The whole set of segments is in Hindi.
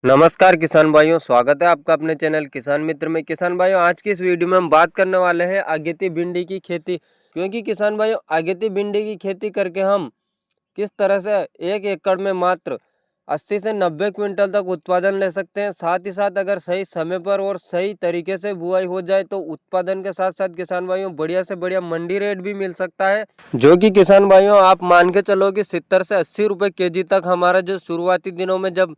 नमस्कार किसान भाइयों, स्वागत है आपका अपने चैनल किसान मित्र में। किसान भाइयों, आज की इस वीडियो में हम बात करने वाले हैं अगेती भिंडी की खेती। क्योंकि किसान भाइयों, अगेती भिंडी की खेती करके हम किस तरह से 1 एकड़ में मात्र 80 से 90 क्विंटल तक उत्पादन ले सकते हैं। साथ ही साथ अगर सही समय पर और सही तरीके से बुआई हो जाए तो उत्पादन के साथ साथ किसान भाइयों बढ़िया से बढ़िया मंडी रेट भी मिल सकता है। जो कि किसान भाइयों आप मान के चलो कि 70 से 80 रुपये केजी तक हमारा जो शुरुआती दिनों में जब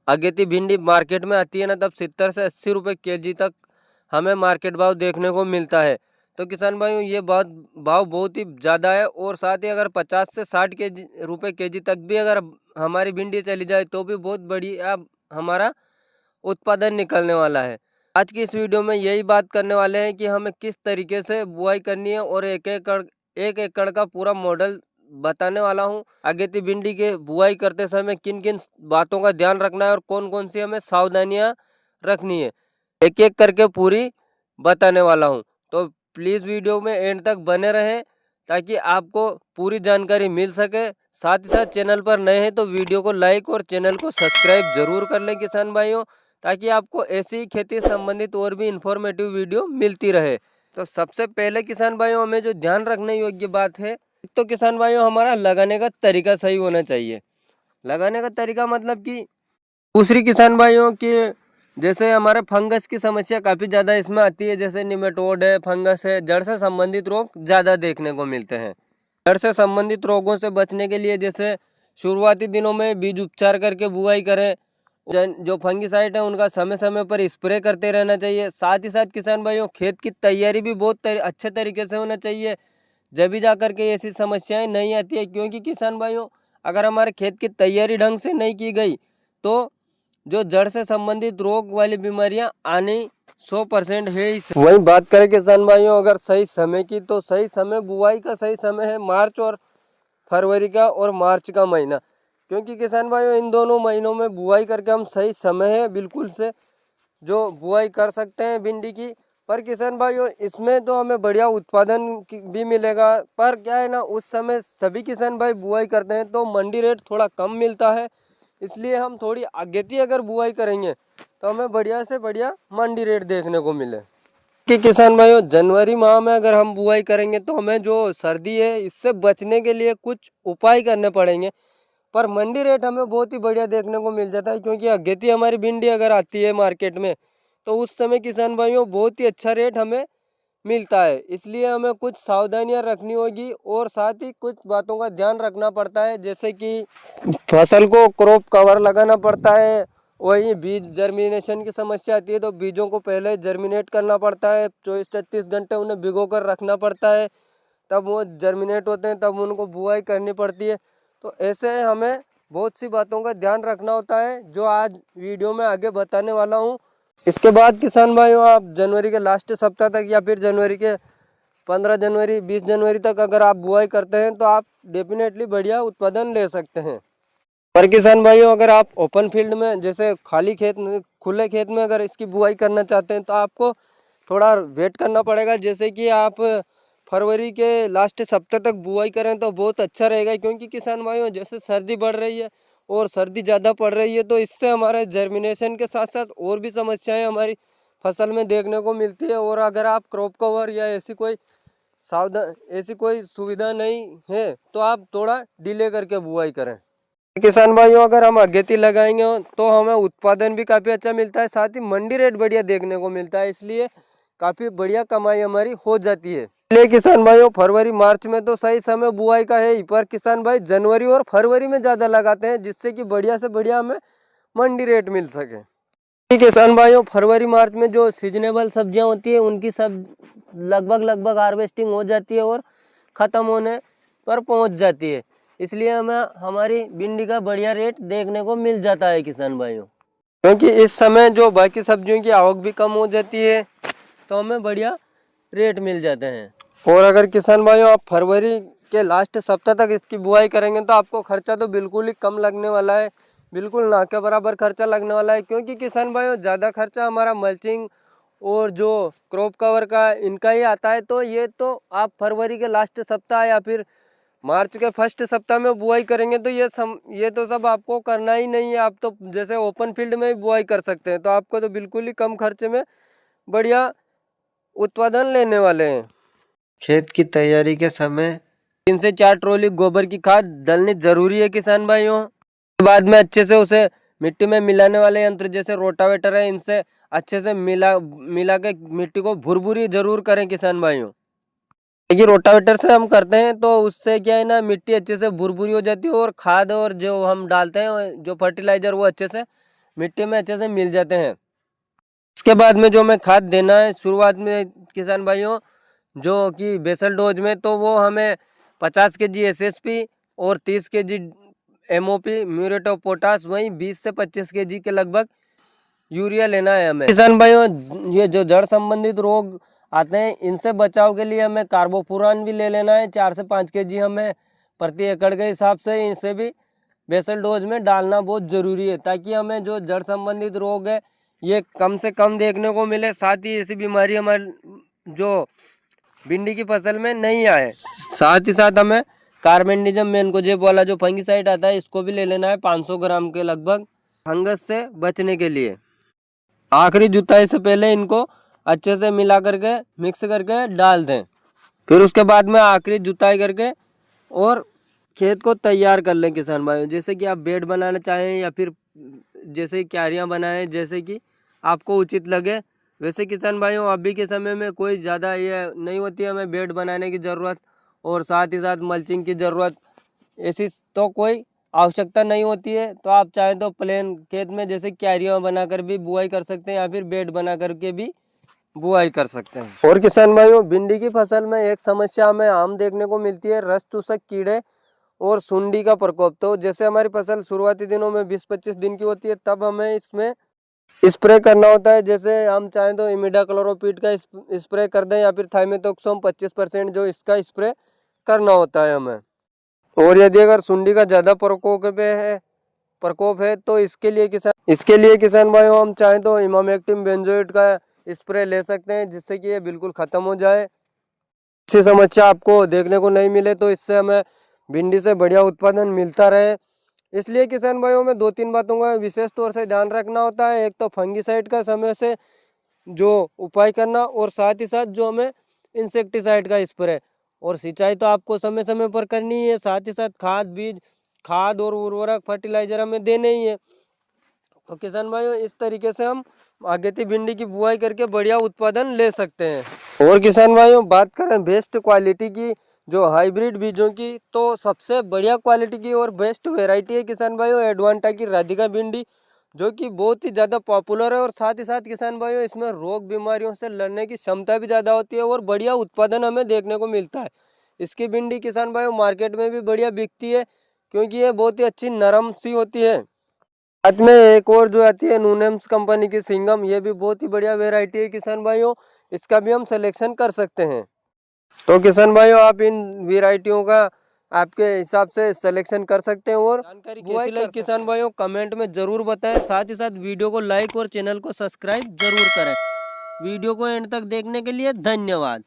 अगेती भिंडी मार्केट में आती है ना, तब 70 से 80 रुपये केजी तक हमें मार्केट भाव देखने को मिलता है। तो किसान भाइयों ये भाव बहुत ही ज़्यादा है। और साथ ही अगर 50 से 60 रुपये केजी तक भी अगर हमारी भिंडी चली जाए तो भी बहुत बढ़िया हमारा उत्पादन निकलने वाला है। आज की इस वीडियो में यही बात करने वाले हैं कि हमें किस तरीके से बुआई करनी है और एक एकड़ का पूरा मॉडल बताने वाला हूँ। अगेती भिंडी के बुआई करते समय किन किन बातों का ध्यान रखना है और कौन कौन सी हमें सावधानियाँ रखनी है, एक एक करके पूरी बताने वाला हूँ। तो प्लीज़ वीडियो में एंड तक बने रहें ताकि आपको पूरी जानकारी मिल सके। साथ ही साथ चैनल पर नए हैं तो वीडियो को लाइक और चैनल को सब्सक्राइब जरूर कर लें किसान भाइयों, ताकि आपको ऐसी ही खेती संबंधित और भी इंफॉर्मेटिव वीडियो मिलती रहे। तो सबसे पहले किसान भाइयों हमें जो ध्यान रखने योग्य बात है, तो किसान भाइयों हमारा लगाने का तरीका सही होना चाहिए। लगाने का तरीका मतलब कि दूसरी किसान भाइयों के जैसे हमारे फंगस की समस्या काफ़ी ज़्यादा इसमें आती है, जैसे निमेटोड है, फंगस है, जड़ से संबंधित रोग ज़्यादा देखने को मिलते हैं। जड़ से संबंधित रोगों से बचने के लिए जैसे शुरुआती दिनों में बीज उपचार करके बुआई करें। जो फंगिसाइड है उनका समय समय पर स्प्रे करते रहना चाहिए। साथ ही साथ किसान भाइयों खेत की तैयारी भी बहुत अच्छे तरीके से होना चाहिए, जब भी जा कर के ऐसी समस्याएं नहीं आती है। क्योंकि किसान भाइयों अगर हमारे खेत की तैयारी ढंग से नहीं की गई तो जो जड़ से संबंधित रोग वाली बीमारियां आनी 100% है ही। वही बात करें किसान भाइयों अगर सही समय की, तो सही समय बुआई का सही समय है मार्च और फरवरी का और मार्च का महीना। क्योंकि किसान भाइयों इन दोनों महीनों में बुआई करके हम सही समय है बिल्कुल से जो बुआई कर सकते हैं भिंडी की। पर किसान भाइयों इसमें तो हमें बढ़िया उत्पादन भी मिलेगा। पर क्या है ना, उस समय सभी किसान भाई बुआई करते हैं तो मंडी रेट थोड़ा कम मिलता है। इसलिए हम थोड़ी अगेती अगर बुआई करेंगे तो हमें बढ़िया से बढ़िया मंडी रेट देखने को मिले। कि किसान भाइयों जनवरी माह में अगर हम बुआई करेंगे तो हमें जो सर्दी है इससे बचने के लिए कुछ उपाय करने पड़ेंगे। पर मंडी रेट हमें बहुत ही बढ़िया देखने को मिल जाता है। क्योंकि अगेती हमारी भिंडी अगर आती है मार्केट में तो उस समय किसान भाइयों बहुत ही अच्छा रेट हमें मिलता है। इसलिए हमें कुछ सावधानियां रखनी होगी और साथ ही कुछ बातों का ध्यान रखना पड़ता है, जैसे कि फसल को क्रॉप कवर लगाना पड़ता है। वही बीज जर्मिनेशन की समस्या आती है तो बीजों को पहले जर्मिनेट करना पड़ता है, 24-36 घंटे उन्हें भिगो कर रखना पड़ता है, तब वो जर्मिनेट होते हैं, तब उनको बुआई करनी पड़ती है। तो ऐसे हमें बहुत सी बातों का ध्यान रखना होता है जो आज वीडियो में आगे बताने वाला हूँ। इसके बाद किसान भाइयों आप जनवरी के लास्ट सप्ताह तक या फिर जनवरी के 15 जनवरी 20 जनवरी तक अगर आप बुआई करते हैं तो आप डेफिनेटली बढ़िया उत्पादन ले सकते हैं। पर किसान भाइयों अगर आप ओपन फील्ड में जैसे खाली खेत में, खुले खेत में अगर इसकी बुआई करना चाहते हैं तो आपको थोड़ा वेट करना पड़ेगा। जैसे कि आप फरवरी के लास्ट सप्ताह तक बुआई करें तो बहुत अच्छा रहेगा। क्योंकि किसान भाइयों जैसे सर्दी बढ़ रही है और सर्दी ज़्यादा पड़ रही है तो इससे हमारे जर्मिनेशन के साथ साथ और भी समस्याएं हमारी फसल में देखने को मिलती है। और अगर आप क्रॉप कवर या ऐसी कोई सुविधा नहीं है तो आप थोड़ा डिले करके बुआई करें। किसान भाइयों अगर हम अगेती लगाएंगे तो हमें उत्पादन भी काफ़ी अच्छा मिलता है, साथ ही मंडी रेट बढ़िया देखने को मिलता है। इसलिए काफ़ी बढ़िया कमाई हमारी हो जाती है। इसलिए किसान भाइयों फरवरी मार्च में तो सही समय बुआई का है ही, पर किसान भाई जनवरी और फरवरी में ज़्यादा लगाते हैं जिससे कि बढ़िया से बढ़िया हमें मंडी रेट मिल सके। किसान भाइयों फरवरी मार्च में जो सीजनेबल सब्जियां होती है उनकी सब लगभग हार्वेस्टिंग हो जाती है और ख़त्म होने पर पहुंच जाती है। इसलिए हमें हमारी भिंडी का बढ़िया रेट देखने को मिल जाता है किसान भाइयों। क्योंकि इस समय जो बाकी सब्जियों की आवक भी कम हो जाती है तो हमें बढ़िया रेट मिल जाते हैं। और अगर किसान भाइयों आप फरवरी के लास्ट सप्ताह तक इसकी बुआई करेंगे तो आपको खर्चा तो बिल्कुल ही कम लगने वाला है, बिल्कुल ना के बराबर खर्चा लगने वाला है। क्योंकि किसान भाइयों ज़्यादा खर्चा हमारा मल्चिंग और जो क्रॉप कवर का इनका ही आता है। तो ये तो आप फरवरी के लास्ट सप्ताह या फिर मार्च के फर्स्ट सप्ताह में बुआई करेंगे तो ये तो सब आपको करना ही नहीं है। आप तो जैसे ओपन फील्ड में भी बुआई कर सकते हैं, तो आपको तो बिल्कुल ही कम खर्चे में बढ़िया उत्पादन लेने वाले हैं। खेत की तैयारी के समय 3 से 4 ट्रॉली गोबर की खाद डालनी जरूरी है किसान भाइयों। बाद में अच्छे से उसे मिट्टी में मिलाने वाले यंत्र जैसे रोटावेटर है, इनसे अच्छे से मिला के मिट्टी को भुरभुरी जरूर करें किसान भाइयों। देखिए रोटावेटर से हम करते हैं तो उससे क्या है ना, मिट्टी अच्छे से भुरभुरी हो जाती है और खाद और जो हम डालते हैं जो फर्टिलाइजर वो अच्छे से मिट्टी में अच्छे से मिल जाते हैं। इसके बाद में जो हमें खाद देना है शुरुआत में किसान भाइयों, जो कि बेसल डोज में, तो वो हमें 50 kg SSP और 30 kg MOP muriate of potash, वहीं 20 से 25 kg के लगभग यूरिया लेना है हमें। किसान भाइयों ये जो जड़ संबंधित रोग आते हैं इनसे बचाव के लिए हमें कार्बोफुरान भी ले लेना है 4 से 5 kg हमें प्रति एकड़ के हिसाब से। इनसे भी बेसल डोज में डालना बहुत ज़रूरी है ताकि हमें जो जड़ संबंधित रोग है ये कम से कम देखने को मिले, साथ ही ऐसी बीमारी हमारे जो भिंडी की फसल में नहीं आए। साथ ही साथ हमें कार्बेंडिजम मैनकोजेब वाला जो फंगिसाइड आता है इसको भी ले लेना है 500 ग्राम के लगभग, फंगस से बचने के लिए। आखिरी जुताई से पहले इनको अच्छे से मिला करके मिक्स करके डाल दें। फिर उसके बाद में आखिरी जुताई करके और खेत को तैयार कर लें किसान भाइयों। जैसे कि आप बेड बनाना चाहें या फिर जैसे क्यारियाँ बनाएं, जैसे कि आपको उचित लगे वैसे किसान भाइयों। अभी के समय में कोई ज़्यादा ये नहीं होती है हमें बेड बनाने की ज़रूरत, और साथ ही साथ मल्चिंग की ज़रूरत ऐसी तो कोई आवश्यकता नहीं होती है। तो आप चाहें तो प्लेन खेत में जैसे क्यारियाँ बनाकर भी बुआई कर सकते हैं या फिर बेड बना करके भी बुआई कर सकते हैं। और किसान भाइयों भिंडी की फसल में एक समस्या हमें आम देखने को मिलती है, रस चूसक कीड़े और सुंडी का प्रकोप। तो जैसे हमारी फसल शुरुआती दिनों में 20-25 दिन की होती है तब हमें इसमें स्प्रे करना होता है। जैसे हम चाहें तो इमिडाक्लोरोपीड का स्प्रे कर दें या फिर थाइमेथॉक्सोम 25% जो इसका स्प्रे करना होता है हमें। और यदि अगर सुंडी का ज़्यादा प्रकोप है तो इसके लिए किसान भाइयों हम चाहें तो इमामेक्टिन बेंजोएट का स्प्रे ले सकते हैं, जिससे कि ये बिल्कुल ख़त्म हो जाए। ऐसी समस्या आपको देखने को नहीं मिले तो इससे हमें भिंडी से बढ़िया उत्पादन मिलता रहे। इसलिए किसान भाइयों में 2-3 बातों का विशेष तौर से ध्यान रखना होता है। एक तो फंगिसाइड का समय से जो उपाय करना, और साथ ही साथ जो हमें इंसेक्टिसाइड का स्प्रे, और सिंचाई तो आपको समय समय पर करनी ही है। साथ ही साथ खाद और उर्वरक फर्टिलाइजर हमें देने ही है। तो किसान भाइयों इस तरीके से हम अगेती भिंडी की बुआई करके बढ़िया उत्पादन ले सकते हैं। और किसान भाइयों बात करें बेस्ट क्वालिटी की जो हाइब्रिड बीजों की, तो सबसे बढ़िया क्वालिटी की और बेस्ट वैरायटी है किसान भाइयों एडवांटा की राधिका भिंडी, जो कि बहुत ही ज़्यादा पॉपुलर है। और साथ ही साथ किसान भाइयों इसमें रोग बीमारियों से लड़ने की क्षमता भी ज़्यादा होती है और बढ़िया उत्पादन हमें देखने को मिलता है। इसकी भिंडी किसान भाइयों मार्केट में भी बढ़िया बिकती है क्योंकि ये बहुत ही अच्छी नरम सी होती है। साथ में एक और जो आती है नूनेम्स कंपनी की सिंगम, ये भी बहुत ही बढ़िया वैरायटी है किसान भाइयों, इसका भी हम सिलेक्शन कर सकते हैं। तो किसान भाइयों आप इन वैरायटियों का आपके हिसाब से सिलेक्शन कर सकते हैं। और जानकारी कैसी लगी किसान भाइयों कमेंट में ज़रूर बताएं। साथ ही साथ वीडियो को लाइक और चैनल को सब्सक्राइब जरूर करें। वीडियो को एंड तक देखने के लिए धन्यवाद।